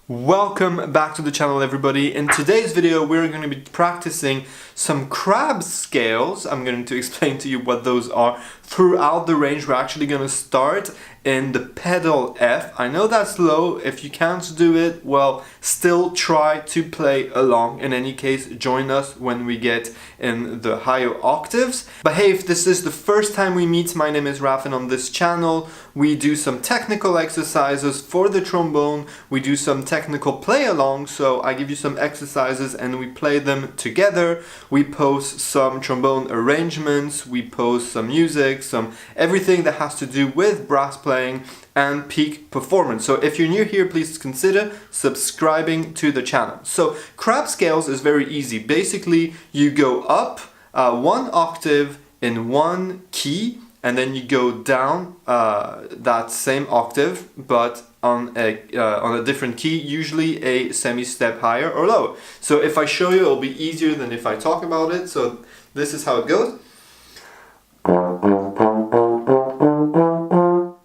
Welcome back to the channel, everybody. In today's video we're going to be practicing some crab scales. I'm going to explain to you what those are throughout the range. We're actually going to start in the pedal F. I know that's low. If you can't do it, well, still try to play along. In any case, join us when we get in the higher octaves. But hey, if this is the first time we meet, my name is Raph, and on this channel we do some technical exercises for the trombone. We do some technical play along, so I give you some exercises and we play them together. We post some trombone arrangements, we post some music, some everything that has to do with brass playing and peak performance. So if you're new here, please consider subscribing to the channel. So crab scales is very easy. Basically, you go up one octave in one key, and then you go down that same octave, but on a different key, usually a semi-step higher or lower. So if I show you, it'll be easier than if I talk about it. So this is how it goes.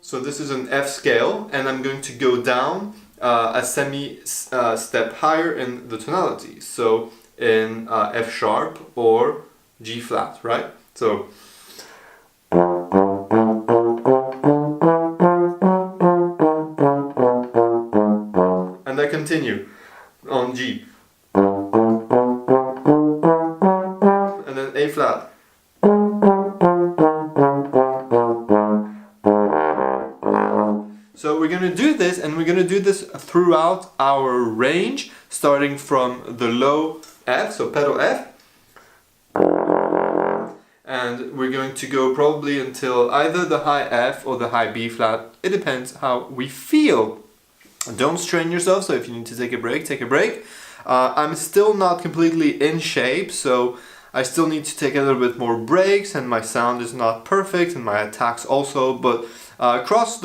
So this is an F scale, and I'm going to go down a semi-step higher in the tonality. So in F sharp or G flat, right? So and I continue on G, and then A flat, so we're going to do this, and we're going to do this throughout our range, starting from the low F, so pedal F, and we're going to go probably until either the high F or the high B flat. It depends how we feel. Don't strain yourself, so if you need to take a break, take a break. I'm still not completely in shape, so I still need to take a little bit more breaks, and my sound is not perfect, and my attacks also, but across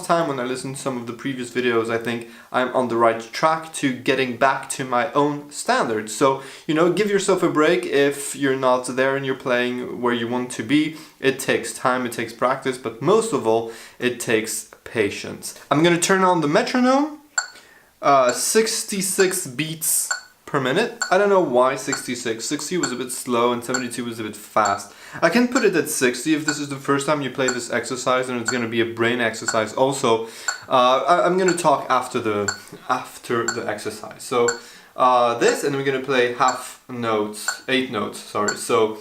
time, when I listen to some of the previous videos, I think I'm on the right track to getting back to my own standards. So, you know, give yourself a break if you're not there and you're playing where you want to be. It takes time, it takes practice, but most of all, it takes patience. I'm gonna turn on the metronome, 66 beats per minute. I don't know why 66. 60 was a bit slow and 72 was a bit fast. I can put it at 60 if this is the first time you play this exercise, and it's going to be a brain exercise also. I'm going to talk after the exercise. So this, and we're going to play half notes, 8 notes, sorry. So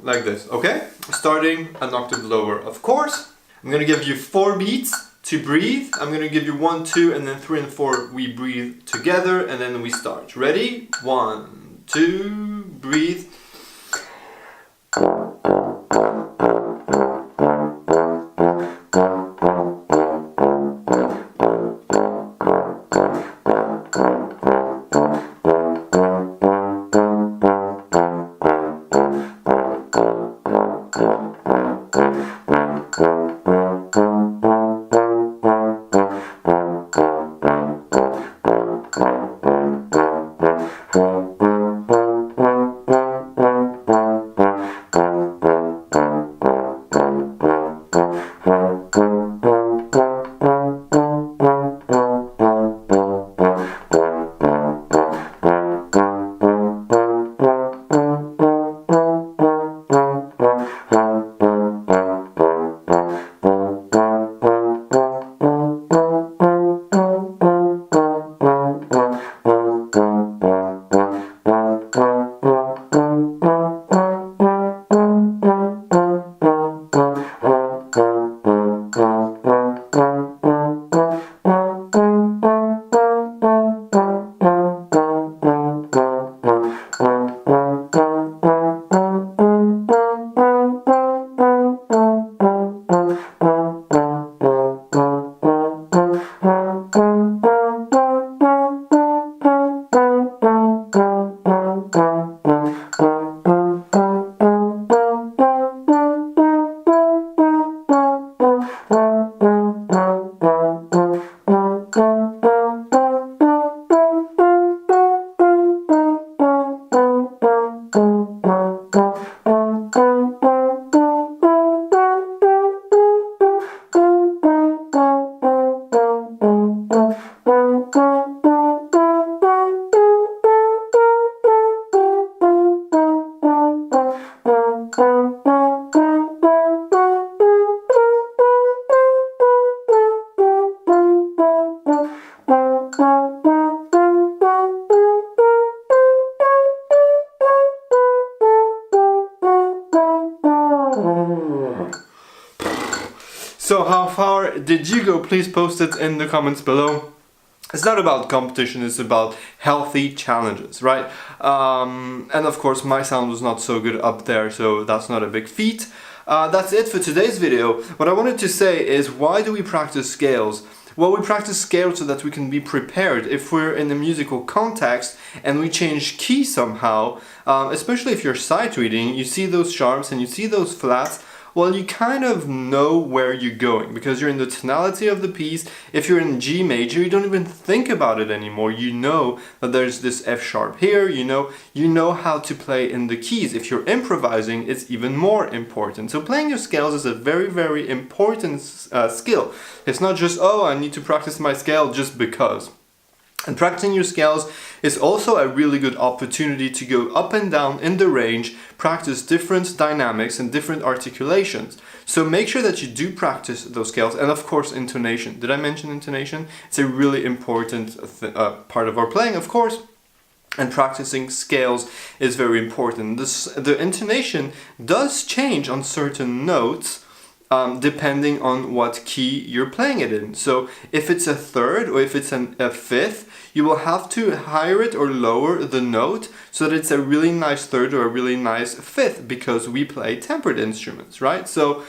like this, okay? Starting an octave lower, of course. I'm going to give you 4 beats to breathe. I'm going to give you 1, 2, and then 3 and 4 we breathe together, and then we start. Ready? 1, 2, breathe. did you go? Please post it in the comments below. It's not about competition, it's about healthy challenges, right? And of course my sound was not so good up there, so that's not a big feat. That's it for today's video. What I wanted to say is, why do we practice scales? Well, we practice scales so that we can be prepared if we're in a musical context and we change key somehow, especially if you're sight reading, you see those sharps and you see those flats. Well, you kind of know where you're going because you're in the tonality of the piece. If you're in G major, you don't even think about it anymore. You know that there's this F sharp here, you know how to play in the keys. If you're improvising, it's even more important. So playing your scales is a very, very important skill. It's not just, oh, I need to practice my scale just because. And practicing your scales is also a really good opportunity to go up and down in the range, practice different dynamics and different articulations. So make sure that you do practice those scales, and of course intonation. Did I mention intonation? It's a really important part of our playing, of course. And practicing scales is very important. The intonation does change on certain notes, depending on what key you're playing it in. So if it's a third or if it's a fifth, you will have to higher it or lower the note so that it's a really nice third or a really nice fifth, because we play tempered instruments, right? So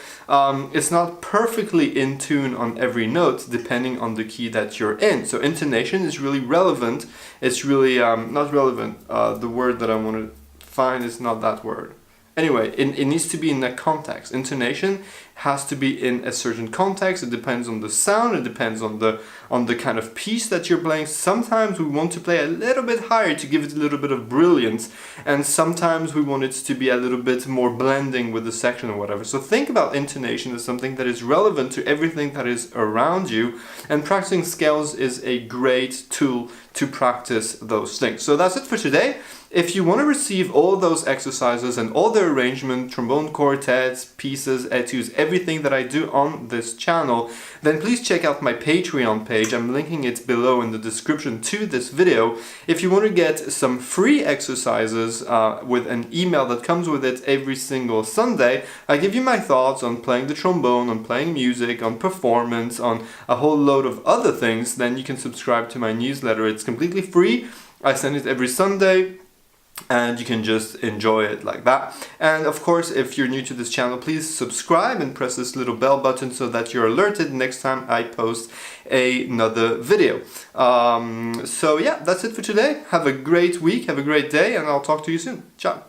it's not perfectly in tune on every note depending on the key that you're in. So intonation is really relevant. It's really not relevant. The word that I want to find is not that word. Anyway, it needs to be in that context. Intonation has to be in a certain context. It depends on the sound. It depends on the kind of piece that you're playing. Sometimes we want to play a little bit higher to give it a little bit of brilliance, and sometimes we want it to be a little bit more blending with the section or whatever. So think about intonation as something that is relevant to everything that is around you, and practicing scales is a great tool to practice those things. So that's it for today. If you want to receive all those exercises and all the arrangement, trombone quartets, pieces, etudes, everything that I do on this channel, then please check out my Patreon page. I'm linking it below in the description to this video. If you want to get some free exercises with an email that comes with it every single Sunday, I give you my thoughts on playing the trombone, on playing music, on performance, on a whole load of other things, then you can subscribe to my newsletter. It's completely free. I send it every Sunday, and you can just enjoy it like that. And of course, if you're new to this channel, please subscribe and press this little bell button so that you're alerted next time I post another video. So yeah, that's it for today. Have a great week, have a great day, and I'll talk to you soon. Ciao.